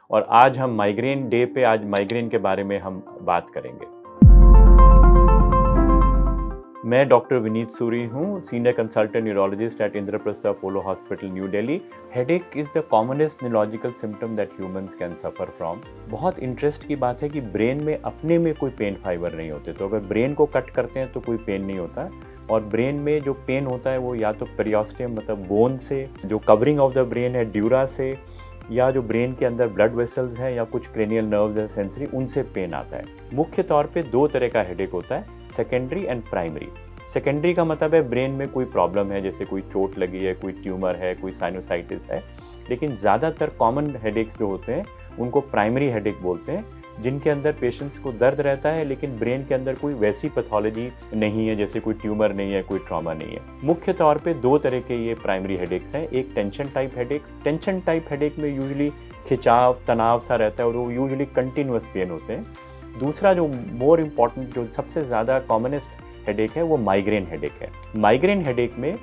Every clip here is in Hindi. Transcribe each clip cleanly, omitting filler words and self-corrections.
और आज हम माइग्रेन डे पे आज माइग्रेन के बारे में हम बात करेंगे। मैं डॉक्टर विनीत सूरी हूँ, senior consultant neurologist at Indraprastha Apollo hospital new Delhi. Headache is the commonest neurological symptom that humans can suffer from. बहुत इंटरेस्ट की बात है कि ब्रेन में अपने में कोई पेन फाइबर नहीं होते, तो अगर ब्रेन को कट करते हैं तो कोई पेन नहीं होता। और ब्रेन में जो पेन होता है वो या तो पेरियोस्टियम मतलब बोन से, जो कवरिंग ऑफ द ब्रेन है ड्यूरा से, या जो ब्रेन के अंदर ब्लड वेसल्स हैं या कुछ क्रेनियल नर्व्स है सेंसरी, उनसे पेन आता है। मुख्य तौर पे दो तरह का हेडेक होता है, सेकेंडरी एंड प्राइमरी। सेकेंडरी का मतलब है ब्रेन में कोई प्रॉब्लम है, जैसे कोई चोट लगी है, कोई ट्यूमर है, कोई साइनोसाइटिस है। लेकिन ज़्यादातर कॉमन हेडेक्स जो होते हैं उनको प्राइमरी हेडेक बोलते हैं, जिनके अंदर पेशेंट्स को दर्द रहता है लेकिन ब्रेन के अंदर कोई वैसी पैथोलॉजी नहीं है, जैसे कोई ट्यूमर नहीं है, कोई ट्रॉमा नहीं है। मुख्य तौर पे दो तरह के ये प्राइमरी हेडेक्स हैं। एक tension type headache. Tension type headache में यूजुअली खिंचाव, तनाव सा रहता है और वो यूजुअली कंटिन्यूअस पेन होते हैं। दूसरा जो मोर इम्पॉर्टेंट, जो सबसे ज़्यादा कॉमनेस्ट हेडेक है, वो माइग्रेन हेडेक है। माइग्रेन हेडेक में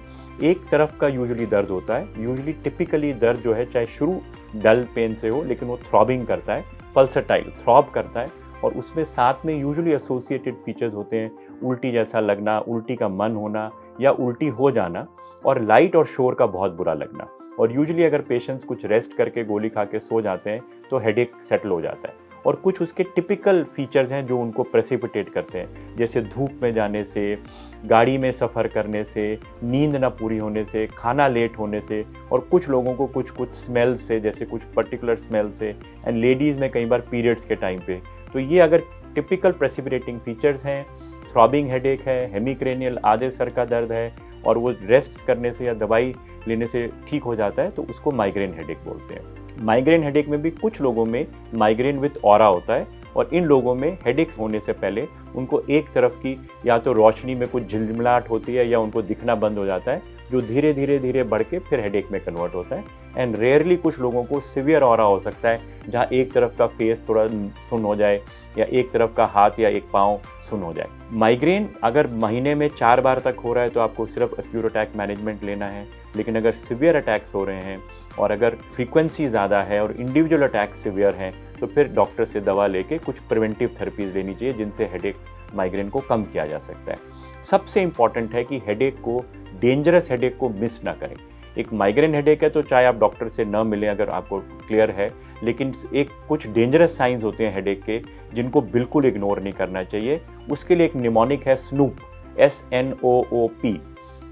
एक तरफ का यूजुअली दर्द होता है। यूजुअली टिपिकली दर्द जो है चाहे शुरू डल पेन से हो, लेकिन वो थ्रॉबिंग करता है, पल्सटाइल थ्रॉब करता है, और उसमें साथ में यूजुअली एसोसिएटेड फीचर्स होते हैं, उल्टी जैसा लगना, उल्टी का मन होना या उल्टी हो जाना, और लाइट और शोर का बहुत बुरा लगना। और यूजुअली अगर पेशेंट्स कुछ रेस्ट करके गोली खा के सो जाते हैं तो हेडेक सेटल हो जाता है। और कुछ उसके टिपिकल फीचर्स हैं जो उनको प्रेसिपिटेट करते हैं, जैसे धूप में जाने से, गाड़ी में सफ़र करने से, नींद ना पूरी होने से, खाना लेट होने से, और कुछ लोगों को कुछ स्मेल से, जैसे कुछ पर्टिकुलर स्मेल से, एंड लेडीज़ में कई बार पीरियड्स के टाइम पे। तो ये अगर टिपिकल प्रेसिपिटेटिंग फीचर्स हैं, थ्रॉबिंग हेडेक है, हेमिक्रेनियल आधे सर का दर्द है, और वो रेस्ट करने से या दवाई लेने से ठीक हो जाता है, तो उसको माइग्रेन हेडेक बोलते हैं। माइग्रेन हेडेक में भी कुछ लोगों में माइग्रेन विद ऑरा होता है, और इन लोगों में हेडेक्स होने से पहले उनको एक तरफ की या तो रोशनी में कुछ झिलमिलाहट होती है या उनको दिखना बंद हो जाता है, जो धीरे धीरे बढ़ के फिर हेडेक में कन्वर्ट होता है। एंड रेयरली कुछ लोगों को सिवियर ऑरा हो सकता है, जहाँ एक तरफ का फेस थोड़ा सुन हो जाए या एक तरफ का हाथ या एक पाँव सुन हो जाए। माइग्रेन अगर महीने में 4 बार तक हो रहा है तो आपको सिर्फ एक्यूट अटैक मैनेजमेंट लेना है। लेकिन अगर सिवियर अटैक्स हो रहे हैं और अगर फ्रीक्वेंसी ज़्यादा है और इंडिविजुअल अटैक्स सिवियर हैं, तो फिर डॉक्टर से दवा लेके कुछ प्रिवेंटिव थेरेपीज लेनी चाहिए, जिनसे हेडेक, माइग्रेन को कम किया जा सकता है। सबसे इम्पॉर्टेंट है कि हेडेक को, डेंजरस हेडेक को मिस ना करें। एक माइग्रेन हेडेक है तो चाहे आप डॉक्टर से न मिलें अगर आपको क्लियर है, लेकिन एक कुछ डेंजरस साइंस होते हैं हेडेक के, जिनको बिल्कुल इग्नोर नहीं करना चाहिए। उसके लिए एक निमोनिक है स्नूप, SNOOP।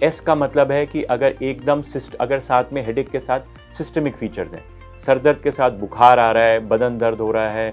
एस का मतलब है कि अगर एकदम अगर साथ में हेडेक के साथ सिस्टमिक फीचर्स हैं, सर दर्द के साथ बुखार आ रहा है, बदन दर्द हो रहा है,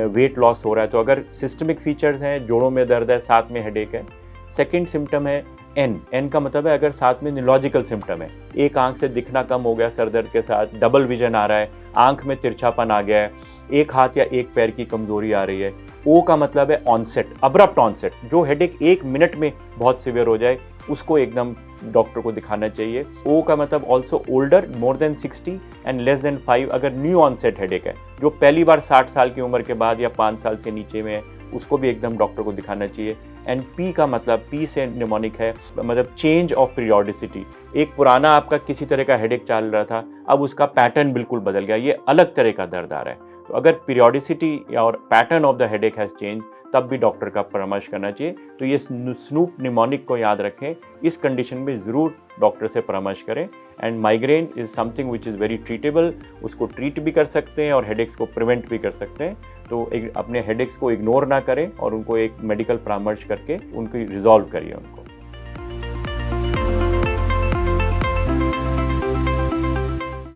वेट लॉस हो रहा है, तो अगर सिस्टमिक फीचर्स हैं, जोड़ों में दर्द है, साथ में हेडेक है। सेकंड सिम्टम है एन का मतलब है अगर साथ में न्यूरोलॉजिकल सिम्टम है, एक आंख से दिखना कम हो गया सर दर्द के साथ, डबल विजन आ रहा है, आंख में तिरछापन आ गया है, एक हाथ या एक पैर की कमजोरी आ रही है। ओ का मतलब है ऑनसेट, अब्रप्ट ऑनसेट, जो हेडेक 1 मिनट में बहुत सिवियर हो जाए, उसको एकदम डॉक्टर को दिखाना चाहिए। ओ का मतलब also older, more than 60 and less than 5, अगर न्यू ऑनसेट हेडेक है, जो पहली बार 60 साल की उम्र के बाद या 5 साल से नीचे में है, उसको भी एकदम डॉक्टर को दिखाना चाहिए। एंड पी का मतलब, पी से निमोनिक है, मतलब चेंज ऑफ पीरियोडिसिटी। एक पुराना आपका किसी तरह का हेडेक चल रहा था, अब उसका पैटर्न बिल्कुल बदल गया, ये अलग तरह का दर्द आ रहा है। तो अगर पीरियोडिसिटी और pattern of the headache has change, तब भी डॉक्टर का परामर्श करना चाहिए। तो ये स्नूप निमोनिक को याद रखें, इस कंडीशन में ज़रूर डॉक्टर से परामर्श करें। And migraine is something which is very treatable, उसको ट्रीट भी कर सकते हैं और हेडेक्स को प्रिवेंट भी कर सकते हैं। तो अपने हेडेक्स को इग्नोर ना करें और उनको एक मेडिकल परामर्श करके उनकी रिजॉल्व करिए उनको।